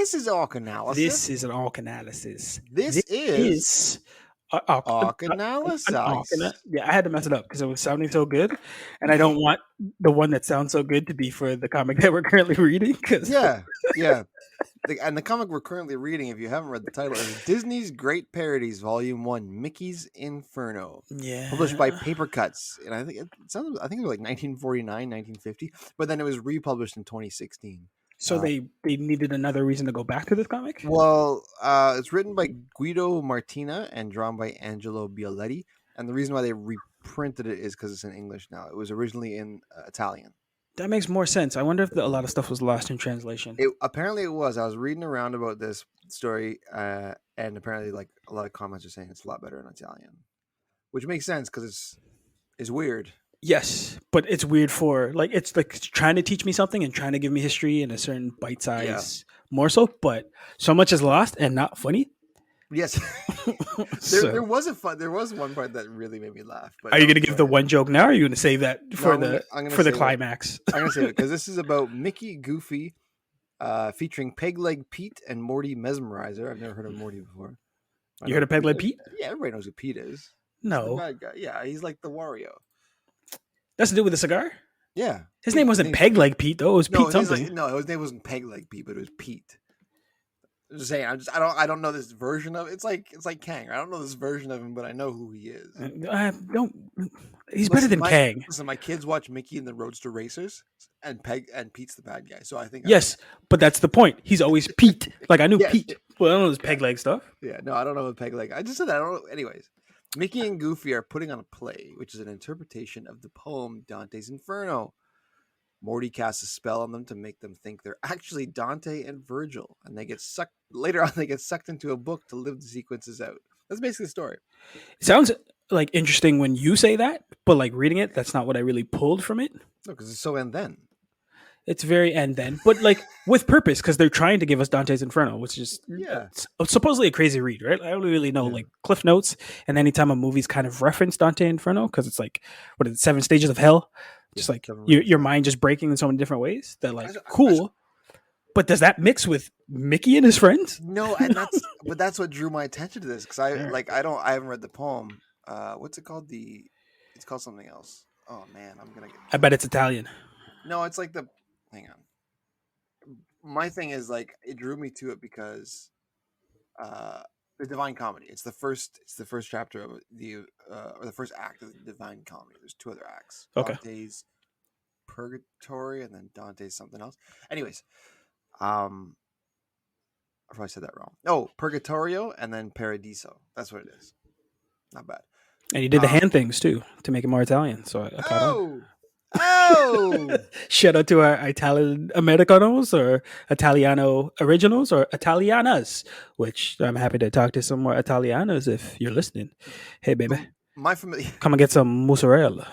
This is Arc Analysis. This is an arc analysis. This is an Arc arc Analysis. Yeah, I had to mess it up because it was sounding so good, and I don't want the one that sounds so good to be for the comic that we're currently reading. Because Yeah. And the comic we're currently reading, if you haven't read the title, is Disney's Great Parodies, Volume 1, Mickey's Inferno. yeah, Published by Paper Cuts. And I think it was like 1949, 1950. But then it was republished in 2016. So they needed another reason to go back to this comic. Well, it's written by Guido Martina and drawn by Angelo Bioletti. And the reason why they reprinted it is because it's in English now. It was originally in Italian. That makes more sense. I wonder if a lot of stuff was lost in translation. Apparently it was. I was reading around about this story, and apparently, like, a lot of comments are saying it's a lot better in Italian, which makes sense because it's weird. Yes, but it's weird for it's like trying to teach me something and trying to give me history in a certain bite size morsel, but so much is lost and not funny. Yes, there was one part that really made me laugh. But are you going to give the one joke now, or are you going to save that for the climax? I'm going to save it because this is about Mickey Goofy, featuring Pegleg Pete and Morty Mesmerizer. I've never heard of Morty before. You heard of Pegleg Pete? Yeah, everybody knows who Pete is. No, he's the bad guy. Yeah, he's like the Wario. That's to do with the cigar. Yeah, his name wasn't Pegleg Pete though. It was Pete something. His name wasn't Pegleg Pete, but it was Pete. I'm just saying. I don't know this version of it's like Kang. I don't know this version of him, but I know who he is. He's better than Kang. Listen, my kids watch Mickey and the Roadster Racers, and Pete's the bad guy. So I think but that's the point. He's always Pete. Like I knew Pete. Well, I don't know this Pegleg stuff. Yeah, no, I don't know Pegleg. I just said that. I don't know. Anyways, Mickey and Goofy are putting on a play, which is an interpretation of the poem Dante's Inferno. Morty casts a spell on them to make them think they're actually Dante and Virgil, and they get sucked into a book to live the sequences out. That's basically the story. It sounds like interesting when you say that, but like reading it, that's not what I really pulled from it. No, because it's so and then. It's very and then, but like with purpose, because they're trying to give us Dante's Inferno, which is supposedly a crazy read, right? I don't really know like Cliff Notes, and anytime a movie's kind of referenced Dante Inferno, because it's like 7 stages of hell. Just like your mind just breaking in so many different ways. That like cool, but does that mix with Mickey and his friends? No, and that's what drew my attention to this because I haven't read the poem. What's it called? It's called something else. Oh man, I bet it's Italian. No, it's like hang on. My thing is like it drew me to it because the Divine Comedy. It's the first chapter of or the first act of the Divine Comedy. There's 2 other acts. Okay. Dante's Purgatory and then Dante's something else. Anyways, I probably said that wrong. Oh, Purgatorio and then Paradiso. That's what it is. Not bad. And you did the hand things too to make it more Italian. So I caught on. Oh! Shout out to our Italian Americanos or Italiano originals or Italianas, which I'm happy to talk to some more Italianos if you're listening. Hey, baby. Come and get some mozzarella.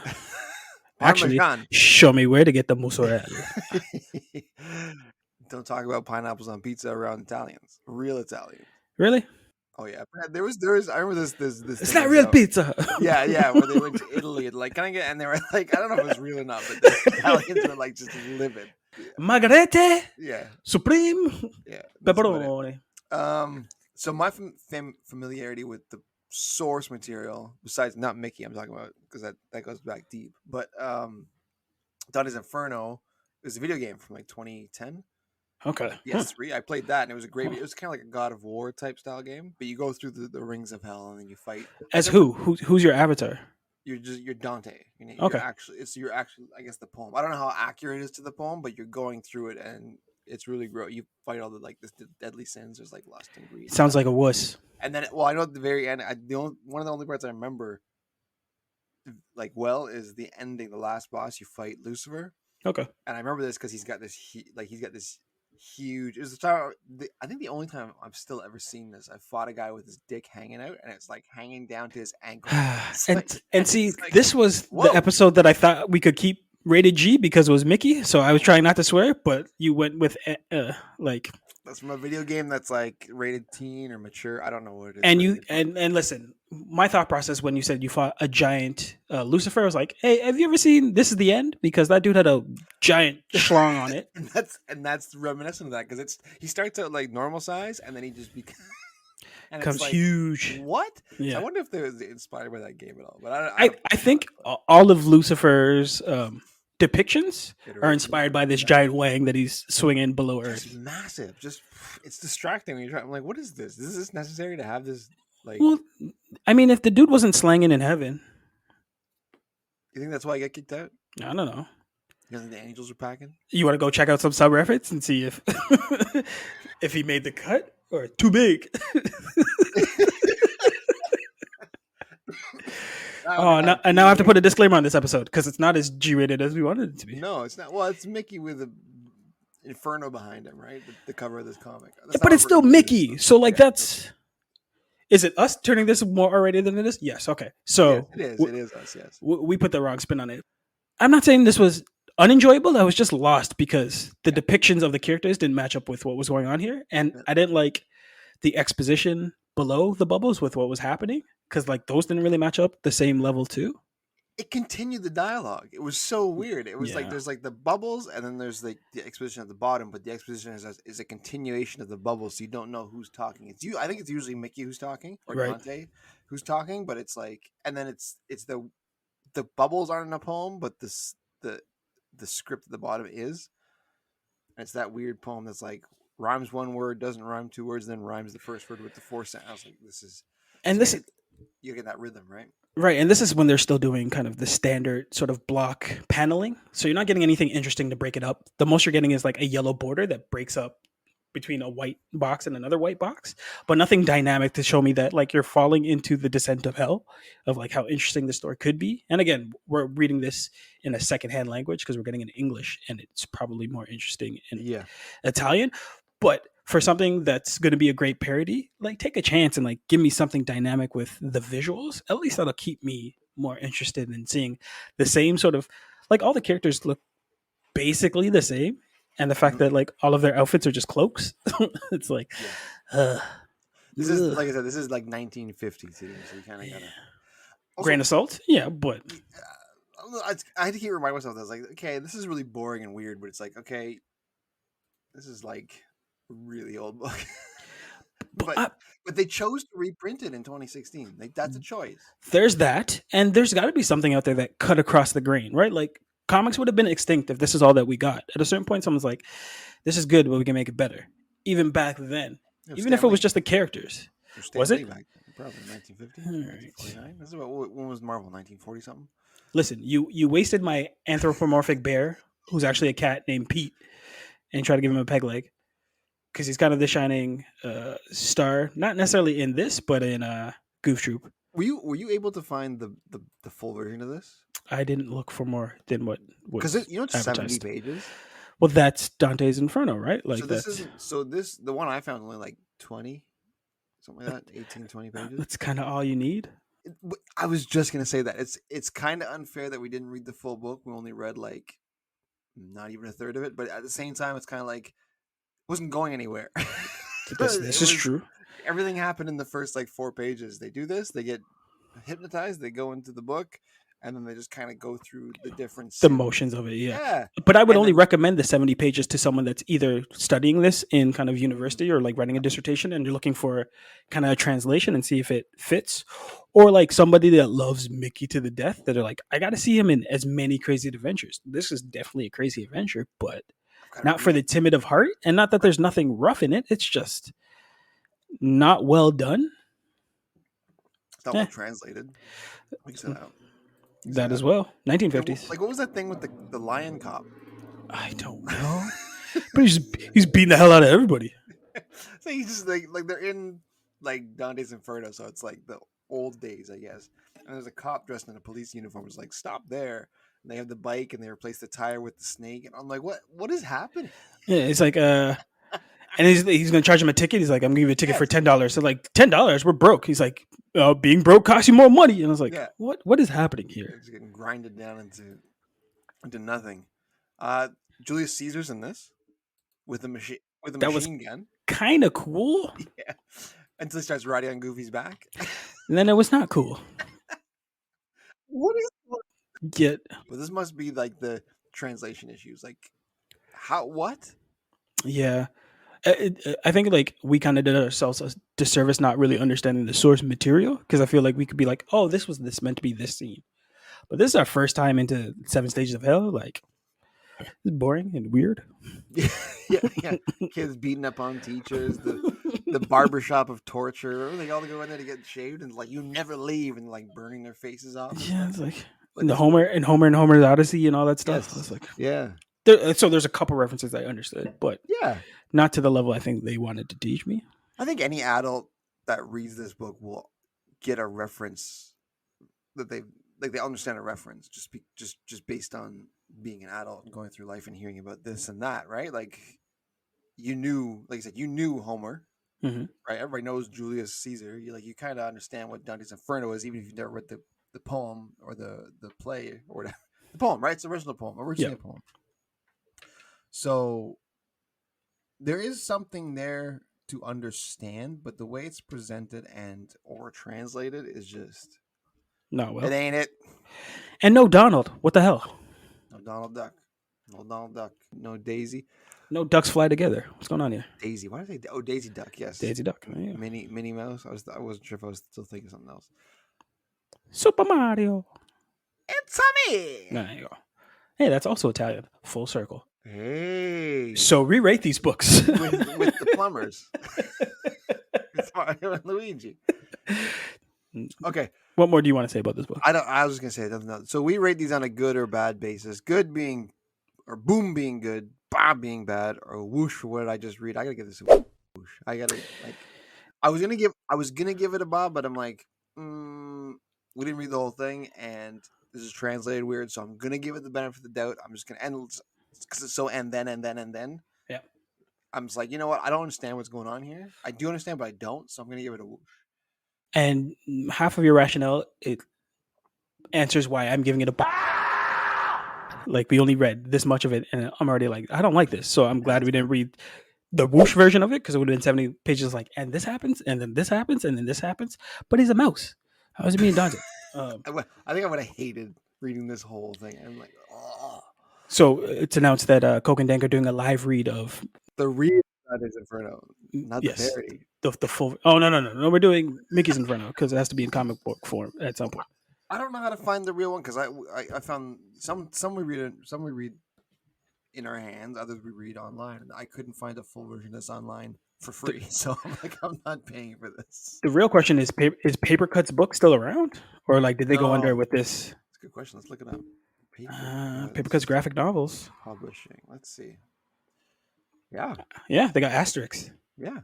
Actually, show me where to get the mozzarella. Don't talk about pineapples on pizza around Italians. Real Italians. Really? Oh yeah, there was. I remember this. It's not real pizza. Yeah, where they went to Italy and like, can I get? And they were like, I don't know if it was real or not, but the Italians were like just livid. Margarete. Yeah. Supreme. Yeah. Pepperoni. So my familiarity with the source material, besides not Mickey, I'm talking about because that goes back deep. But Dante's Inferno is a video game from like 2010. Okay. Yes, I played that, and it was a great. It was kind of like a God of War type style game, but you go through the rings of hell, and then you fight. As who's your avatar? You're Dante. Okay. You're actually I guess the poem. I don't know how accurate it is to the poem, but you're going through it, and it's really gross. You fight all the deadly sins. There's like lust and greed. Sounds like a wuss. And then, I know at the very end, one of the only parts I remember, like, is the ending. The last boss, you fight Lucifer. Okay. And I remember this because he's got this huge. It was I think the only time I've still ever seen this. I fought a guy with his dick hanging out, and it's like hanging down to his ankle. This was the episode that I thought we could keep rated G because it was Mickey. So I was trying not to swear, but you went with like. That's from a video game that's like rated teen or mature. I don't know what it is. And you and listen, my thought process when you said you fought a giant Lucifer, I was like, hey, have you ever seen This Is the End? Because that dude had a giant schlong on it. and that's reminiscent of that because he starts out like normal size and then he just becomes and it's Comes like huge. what? So I Yeah. wonder if they was inspired by that game at all. But I think all of Lucifer's depictions are iteration. inspired by this giant wang that he's swinging below Earth. Just massive. Just it's distracting when you're trying. I'm like, what is this? Is this necessary to have this? Like, Well, I mean, if the dude wasn't slanging in heaven, you think that's why I got kicked out? I don't know. You think the angels are packing? You want to go check out some subreddits and see if if he made the cut or too big. Now I have to put a disclaimer on this episode because it's not as G-rated as we wanted it to be. No, it's not. Well, it's Mickey with a Inferno behind him, right? The cover of this comic. But it's still Mickey. So like that's. Is it us turning this more R-rated than it is? Yes. Okay. So yes, it is us. Yes. We put the wrong spin on it. I'm not saying this was unenjoyable. I was just lost because the depictions of the characters didn't match up with what was going on here, and I didn't like the exposition below the bubbles with what was happening because like those didn't really match up the same level too. It continued the dialogue. It was so weird. It was like there's like the bubbles, and then there's like the exposition at the bottom. But the exposition is a continuation of the bubbles, so you don't know who's talking. It's you. I think it's usually Mickey who's talking or Dante who's talking, but it's like, and then it's the bubbles aren't in a poem, but the script at the bottom is. And it's that weird poem that's like rhymes one word, doesn't rhyme two words, then rhymes the first word with the fourth sentence. I was like, this is, and this you get that rhythm, right? Right, and this is when they're still doing kind of the standard sort of block paneling. So you're not getting anything interesting to break it up. The most you're getting is like a yellow border that breaks up between a white box and another white box, but nothing dynamic to show me that like you're falling into the descent of hell of like how interesting the story could be. And again, we're reading this in a secondhand language because we're getting in English and it's probably more interesting in Italian. But for something that's going to be a great parody, like take a chance and like give me something dynamic with the visuals. At least that'll keep me more interested in seeing the same sort of like all the characters look basically the same. And the fact that like all of their outfits are just cloaks, it's like, this is like I said, this is like 1950 too, so you kind of gotta grain of salt, yeah. But I had to keep reminding myself that I was like, okay, this is really boring and weird, but it's like, okay, this is like a really old book. but they chose to reprint it in 2016. Like that's a choice. There's that, and there's got to be something out there that cut across the grain, right? Like. Comics would have been extinct if this is all that we got. At a certain point, someone's like, this is good, but we can make it better. Even back then. Even if it was just the characters. Was it? Back then, probably 1950, 1949. This is when was Marvel? 1940 something? Listen, you wasted my anthropomorphic bear, who's actually a cat named Pete, and tried to give him a peg leg. Because he's kind of the shining star. Not necessarily in this, but in Goof Troop. Were you able to find the full version of this? I didn't look for more than what was because it's 70 pages. Well, that's Dante's Inferno, right? Like the one I found only like 20, something like that, 18, 20 pages. That's kind of all you need. I was just gonna say that it's kind of unfair that we didn't read the full book. We only read like not even a third of it, but at the same time, it's kind of like it wasn't going anywhere. This is true. Everything happened in the first like 4 pages. They do this, they get hypnotized, they go into the book. And then they just kind of go through the motions of it, yeah. But I would only recommend the 70 pages to someone that's either studying this in kind of university or like writing a dissertation and you're looking for kind of a translation and see if it fits. Or like somebody that loves Mickey to the death that are like, I got to see him in as many crazy adventures. This is definitely a crazy adventure, but not for the timid of heart. And not that there's nothing rough in it. It's just not well done. It's not well translated. We said that. That as well. 1950s. Like, what was that thing with the lion cop? I don't know. But he's beating the hell out of everybody. So he's just like they're in like Dante's Inferno, so it's like the old days, I guess. And there's a cop dressed in a police uniform who's like, stop there. And they have the bike and they replace the tire with the snake. And I'm like, what is happening? Yeah, it's like and he's gonna charge him a ticket. He's like, I'm gonna give you a ticket for $10. So like $10, we're broke. He's like, being broke costs you more money. And I was like, what is happening here? It's getting grinded down into nothing. Julius Caesar's in this with a machine gun. Kind of cool. Yeah. Until he starts riding on Goofy's back. And then it was not cool. What is Yet. But this must be like the translation issues. Like, how? What? Yeah. I think like we kind of did ourselves a disservice not really understanding the source material, because I feel like we could be like, oh, this was this meant to be this scene, but this is our first time into Seven Stages of Hell. Like, it's boring and weird. Yeah. Kids beating up on teachers. The barbershop of torture. They all go in there to get shaved, and like, you never leave, and like burning their faces off. Yeah, it's like the Homer and Homer's Odyssey and all that stuff. Yes. It's like, yeah. So there's a couple references I understood, but Yeah. not to the level I think they wanted to teach me. I think any adult that reads this book will get a reference that they understand a reference just based on being an adult and going through life and hearing about this and that, right? Like, you knew, like I said, you knew Homer, Mm-hmm. right? Everybody knows Julius Caesar. You kind of understand what Dante's Inferno is, even if you've never read the poem or the play or whatever. The poem, right? It's the original poem, originally a poem. So there is something there to understand, but the way it's presented or translated is just not well. It ain't it. And no Donald. What the hell? No Donald Duck. No Donald Duck. No Daisy. No ducks fly together. What's going on here? Daisy. Why did they? Oh, Daisy Duck. Yes. Daisy Duck. Yeah. Minnie Mouse. I wasn't sure if I was still thinking something else. Super Mario. It's me. There you go. Hey, that's also Italian. Full circle. Hey. So re-rate these books with the plumbers. With Mario and Luigi. Okay. What more do you want to say about this book? I was just gonna say nothing. So we rate these on a good or bad basis. Good being, or boom being good, bah being bad, or whoosh for what did I just read. I gotta give this a whoosh. I gotta like. I was gonna give it a bob, but I'm like, we didn't read the whole thing, and this is translated weird, so I'm gonna give it the benefit of the doubt. I'm just gonna end because it's so and then. Yeah. I'm just like, you know what? I don't understand what's going on here. I do understand, but I don't. So I'm gonna give it a whoosh. And half of your rationale, it answers why I'm giving it a bob. Like, we only read this much of it, and I'm already like, I don't like this. So I'm glad we didn't read the whoosh version of it, because it would have been 70 pages like, and this happens, and then this happens, and then this happens. But he's a mouse. How is it being Dante? I think I would have hated reading this whole thing. I'm like, oh. So it's announced that Coak and Dank are doing a live read of the real Dante's Inferno, not yes, the parody. The full. Oh no! We're doing Mickey's Inferno because it has to be in comic book form at some point. I don't know how to find the real one, because I found some we read in our hands, others we read online, and I couldn't find a full version that's online for free. So I'm like, I'm not paying for this. The real question is Papercut's book still around, or like did they go under with this? That's a good question. Let's look it up. Papercut's graphic novels publishing. Let's see. Yeah, they got asterisks. Yeah,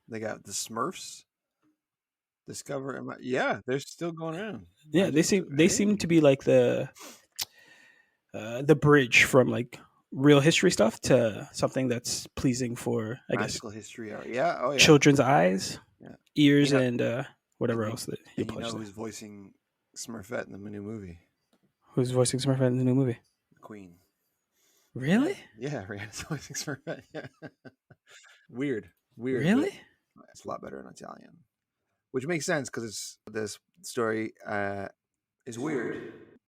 they got the Smurfs. Discover. Yeah, they're still going around. Yeah, they seem to be like the bridge from like real history stuff to something that's pleasing for magical history art. Yeah. Oh yeah. Children's eyes, ears, and whatever else that he plays. Who's voicing Smurfette in the new movie? Who's voicing Smurfette in the new movie? The Queen. Really? Yeah, Rihanna's voicing Smurfette. Yeah. Weird. Really? It's a lot better in Italian, which makes sense because this story is weird.